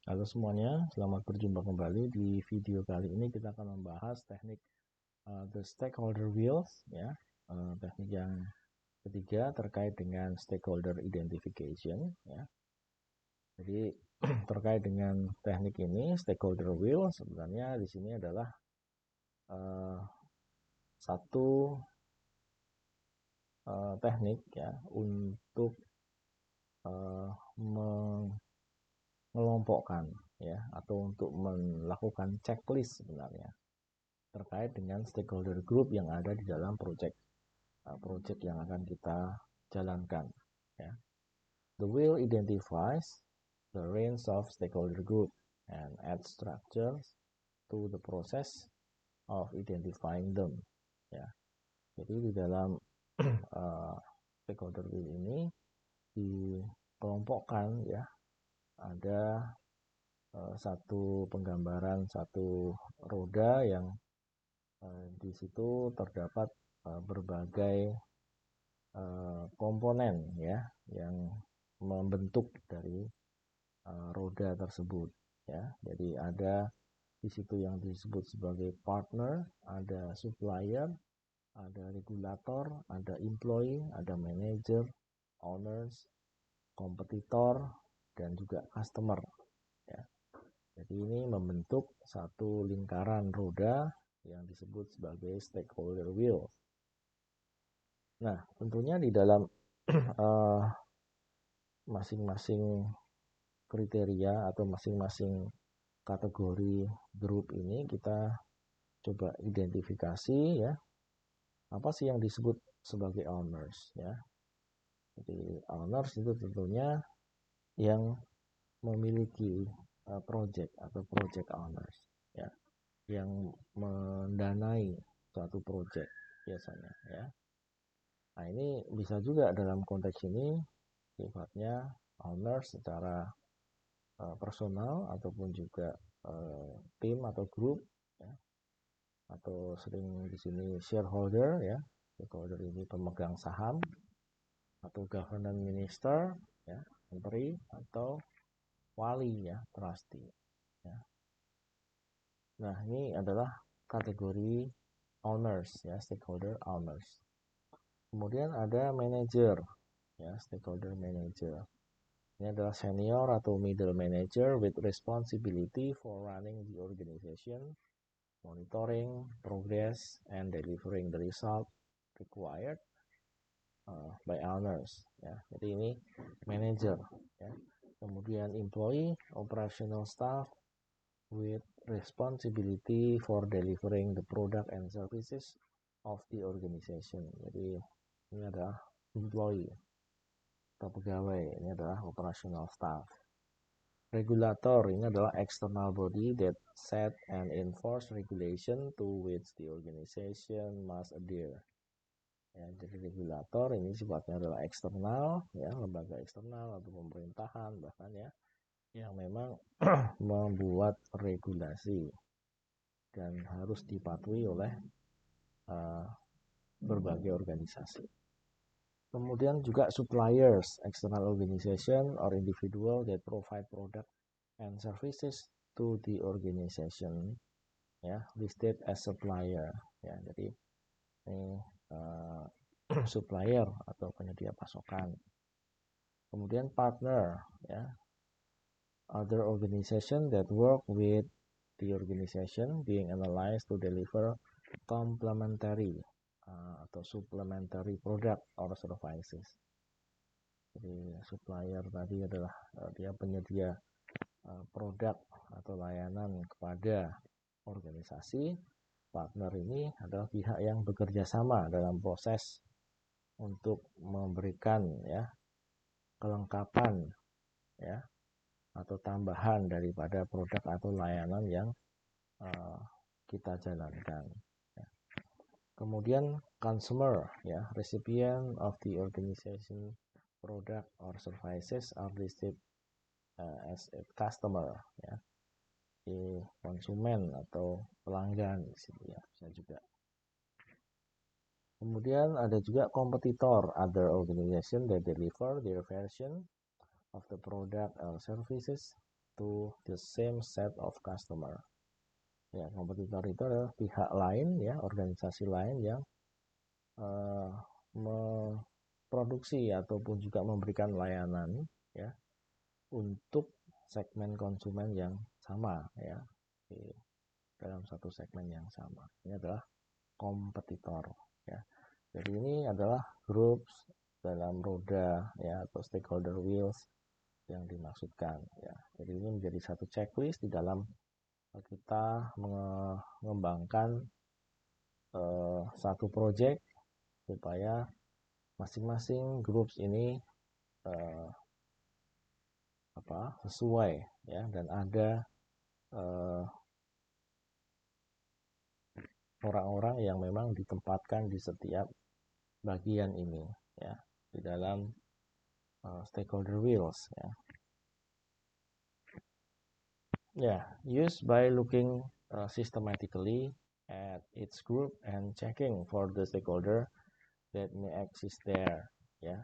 Halo semuanya, selamat berjumpa kembali. Di video kali ini kita akan membahas teknik the stakeholder wheels, ya. Teknik yang ketiga terkait dengan stakeholder identification, ya. Jadi terkait dengan teknik ini stakeholder wheel sebenarnya di sini adalah satu teknik ya untuk mengelompokkan ya atau untuk melakukan checklist sebenarnya terkait dengan stakeholder group yang ada di dalam project yang akan kita jalankan ya. The wheel identifies the range of stakeholder group and adds structures to the process of identifying them ya. Jadi di dalam stakeholder wheel ini dikelompokkan ya, ada satu penggambaran satu roda yang di situ terdapat berbagai komponen ya yang membentuk dari roda tersebut ya. Jadi ada di situ yang disebut sebagai partner, ada supplier, ada regulator, ada employee, ada manager, owners, kompetitor, dan juga customer ya. Jadi ini membentuk satu lingkaran roda yang disebut sebagai stakeholder wheel. Nah, tentunya di dalam masing-masing kriteria atau masing-masing kategori grup ini kita coba identifikasi ya, apa sih yang disebut sebagai owners ya. Jadi owners itu tentunya yang memiliki project atau project owners ya, yang mendanai suatu project biasanya ya. Nah, ini bisa juga dalam konteks ini sifatnya owners secara personal ataupun juga tim atau grup ya, atau sering di sini shareholder ya. Shareholder ini pemegang saham atau governance minister ya, menteri atau wali ya, trustee ya. Nah, ini adalah kategori owners ya, stakeholder owners. Kemudian ada manager ya, stakeholder manager. Ini adalah senior atau middle manager with responsibility for running the organization, monitoring progress, and delivering the result required by owners. Ya, jadi ini manager. Ya. Kemudian employee, operational staff with responsibility for delivering the product and services of the organization. Jadi ini adalah employee atau pegawai, ini adalah operational staff. Regulator ini adalah external body that set and enforce regulation to which the organization must adhere. Ya, jadi regulator ini sifatnya adalah eksternal, ya, lembaga eksternal atau pemerintahan bahkan ya, yang memang membuat regulasi dan harus dipatuhi oleh berbagai organisasi. Kemudian juga suppliers, external organization or individual that provide product and services to the organization ya, listed as supplier ya. Jadi ini supplier atau penyedia pasokan. Kemudian partner ya, other organization that work with the organization being analyzed to deliver complementary atau supplementary product or services. Jadi supplier tadi adalah dia penyedia produk atau layanan kepada organisasi. Partner ini adalah pihak yang bekerja sama dalam proses untuk memberikan ya kelengkapan ya atau tambahan daripada produk atau layanan yang kita jalankan. Kemudian consumer ya, recipient of the organization product or services are listed as a customer ya. Di konsumen atau pelanggan di sini ya, bisa juga. Kemudian ada juga kompetitor, other organization that deliver their version of the product or services to the same set of customer. Ya, kompetitor itu adalah pihak lain, ya, organisasi lain yang memproduksi ataupun juga memberikan layanan, ya, untuk segmen konsumen yang sama, ya, di dalam satu segmen yang sama. Ini adalah kompetitor, ya. Jadi ini adalah groups dalam roda, ya, atau stakeholder wheels yang dimaksudkan, ya. Jadi ini menjadi satu checklist di dalam kita mengembangkan satu project supaya masing-masing groups ini sesuai, ya, dan ada orang-orang yang memang ditempatkan di setiap bagian ini, ya, di dalam stakeholder wheels, ya. Yeah, used by looking systematically at its group and checking for the stakeholder that may exist there, ya.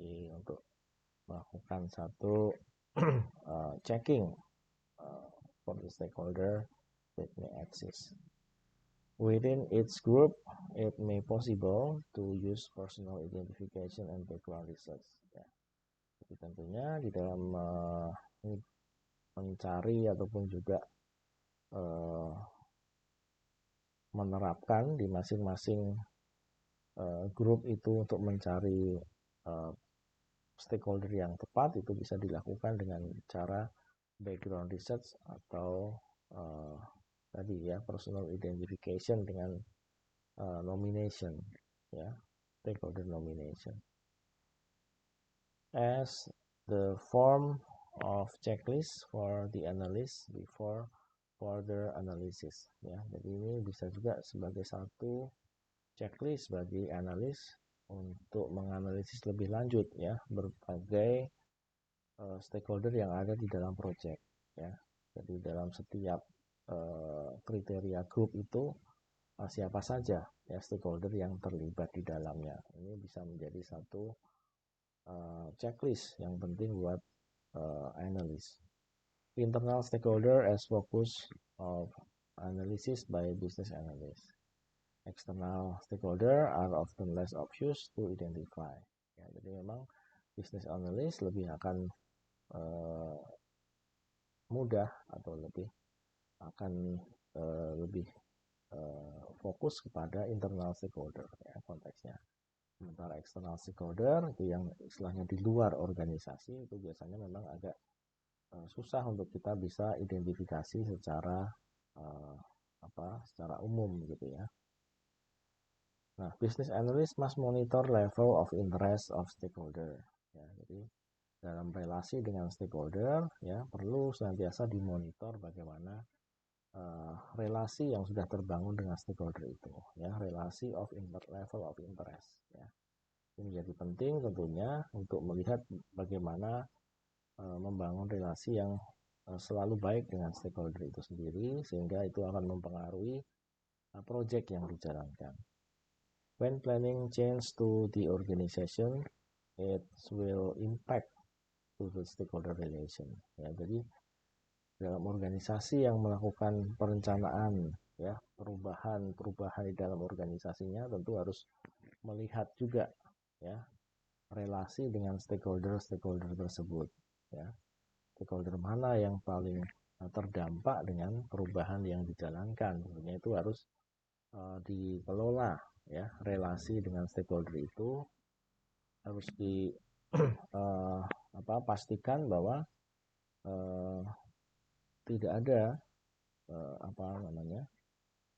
Jadi untuk melakukan satu checking for the stakeholder that may exist within its group. It may possible to use personal identification and background research, ya. Jadi tentunya di dalam mencari ataupun juga menerapkan di masing-masing grup itu untuk mencari stakeholder yang tepat, itu bisa dilakukan dengan cara background research atau tadi, ya, personal identification dengan nomination, ya, stakeholder nomination as the form of checklist for the analyst before further analysis, ya. Jadi ini bisa juga sebagai satu checklist bagi analis untuk menganalisis lebih lanjut, ya, berbagai stakeholder yang ada di dalam project, ya. Jadi dalam setiap kriteria grup itu siapa saja, ya, stakeholder yang terlibat di dalamnya. Ini bisa menjadi satu checklist yang penting buat analis. Internal stakeholder as focus of analysis by business analyst. External stakeholder are often less obvious to identify. Ya, jadi memang business analyst lebih akan mudah atau lebih akan lebih fokus kepada internal stakeholder, ya, konteksnya. Sementara external stakeholder itu yang istilahnya di luar organisasi, itu biasanya memang agak susah untuk kita bisa identifikasi secara secara umum, gitu, ya. Nah, business analyst must monitor level of interest of stakeholder, ya. Jadi dalam relasi dengan stakeholder, ya, perlu senantiasa dimonitor bagaimana relasi yang sudah terbangun dengan stakeholder itu, ya, relasi of level of interest, ya. Ini menjadi penting tentunya untuk melihat bagaimana membangun relasi yang selalu baik dengan stakeholder itu sendiri, sehingga itu akan mempengaruhi project yang dijalankan. When planning change to the organization, it will impact to the stakeholder relation, ya. Jadi dalam organisasi yang melakukan perencanaan, ya, perubahan di dalam organisasinya, tentu harus melihat juga, ya, relasi dengan stakeholder tersebut, ya. Stakeholder mana yang paling terdampak dengan perubahan yang dijalankan, tentunya itu harus dikelola, ya. Relasi dengan stakeholder itu harus pastikan bahwa tidak ada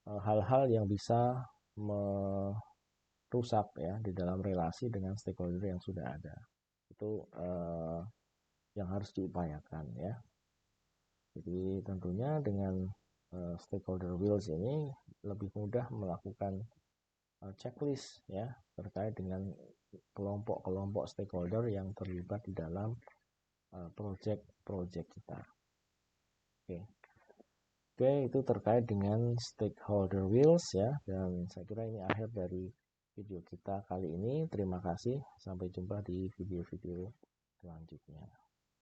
hal-hal yang bisa merusak, ya, di dalam relasi dengan stakeholder yang sudah ada. Itu yang harus diupayakan, ya. Jadi tentunya dengan stakeholder wheels ini lebih mudah melakukan checklist, ya, terkait dengan kelompok-kelompok stakeholder yang terlibat di dalam project kita. Oke, itu terkait dengan stakeholder wheels, ya, dan saya kira ini akhir dari video kita kali ini. Terima kasih, sampai jumpa di video-video selanjutnya.